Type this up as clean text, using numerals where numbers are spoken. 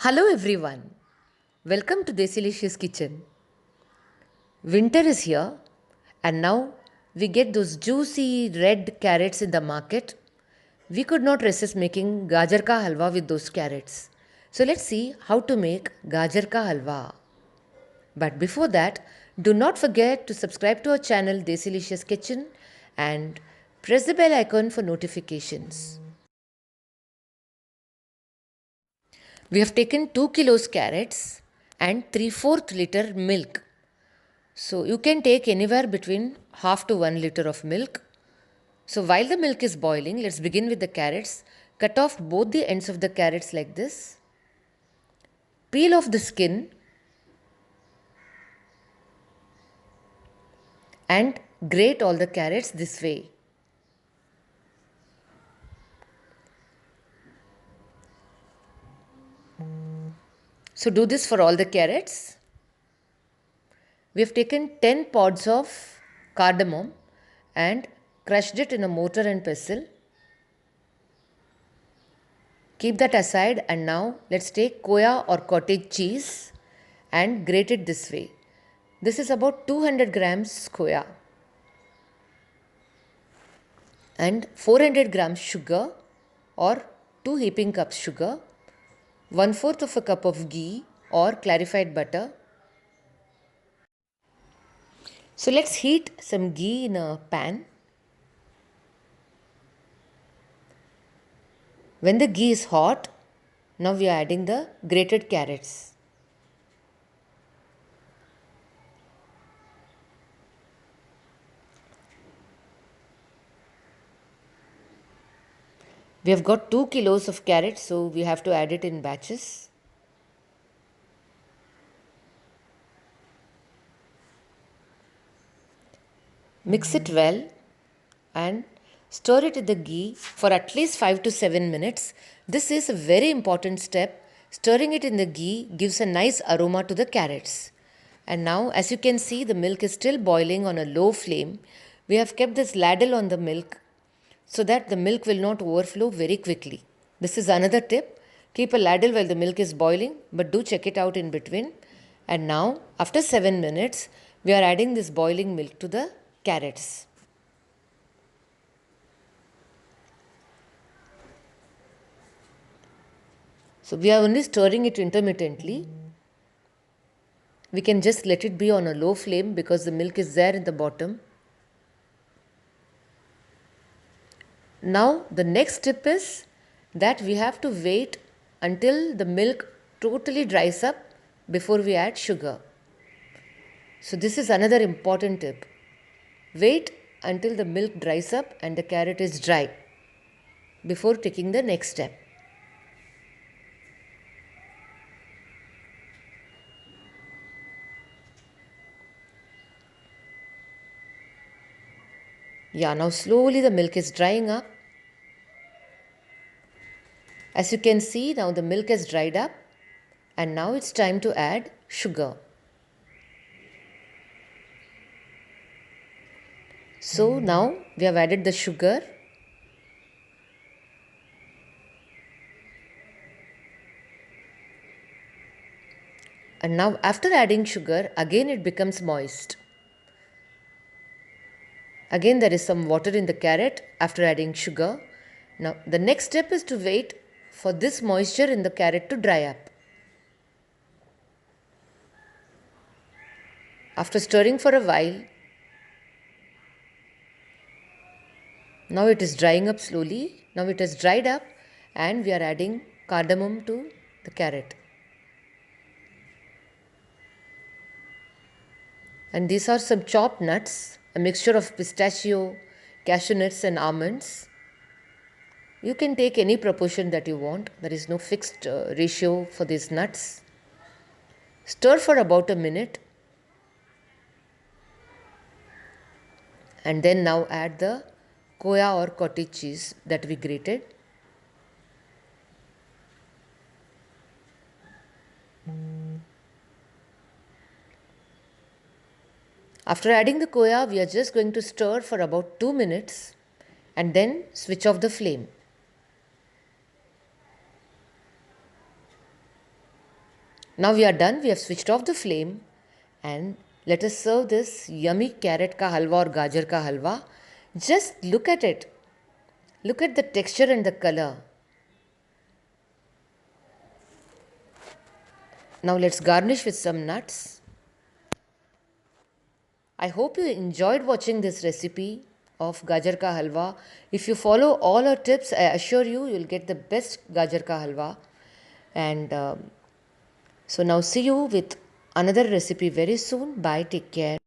Hello everyone. Welcome to Desilicious Kitchen. Winter is here and now we get those juicy red carrots in the market. We could not resist making gajar ka halwa with those carrots. So let's see how to make gajar ka halwa. But before that, do not forget to subscribe to our channel Desilicious Kitchen and press the bell icon for notifications. We have taken 2 kilos carrots and 3/4 liter milk. So you can take anywhere between half to 1 liter of milk. So while the milk is boiling, let's begin with the carrots. Cut off both the ends of the carrots like this. Peel off the skin and grate all the carrots this way. So do this for all the carrots. We have taken 10 pods of cardamom and crushed it in a mortar and pestle. Keep that aside and now let's take Koya or cottage cheese and grate it this way. This is about 200 grams Koya and 400 grams sugar or 2 heaping cups sugar, 1/4 of a cup of ghee or clarified butter. So let's heat some ghee in a pan. When the ghee is hot, now we are adding the grated carrots. We have got 2 kilos of carrots, so we have to add it in batches. Mix it well and stir it in the ghee for at least 5 to 7 minutes. This is a very important step. Stirring it in the ghee gives a nice aroma to the carrots. And now, as you can see, the milk is still boiling on a low flame. We have kept this ladle on the milk so that the milk will not overflow very quickly. This is another tip. Keep a ladle while the milk is boiling, but do check it out in between. And now, after 7 minutes, we are adding this boiling milk to the carrots. So we are only stirring it intermittently. We can just let it be on a low flame because the milk is there in the bottom. Now the next tip is that we have to wait until the milk totally dries up before we add sugar. So this is another important tip. Wait until the milk dries up and the carrot is dry before taking the next step. Yeah, now slowly the milk is drying up. As you can see, now the milk has dried up and now it's time to add sugar. So now we have added the sugar. And now after adding sugar, again it becomes moist. Again there is some water in the carrot after adding sugar. Now the next step is to wait for this moisture in the carrot to dry up. After stirring for a while, now it is drying up slowly. Now it has dried up and we are adding cardamom to the carrot. And these are some chopped nuts, a mixture of pistachio, cashew nuts and almonds. You can take any proportion that you want. There is no fixed ratio for these nuts. Stir for about a minute. And then now add the Koya or cottage cheese that we grated. After adding the Koya, we are just going to stir for about 2 minutes and then switch off the flame. Now we are done. We have switched off the flame and let us serve this yummy carrot ka halwa or gajar ka halwa. Just look at it. Look at the texture and the color. Now let's garnish with some nuts. I hope you enjoyed watching this recipe of gajar ka halwa. If you follow all our tips, I assure you, you'll get the best gajar ka halwa. And so now see you with another recipe very soon. Bye. Take care.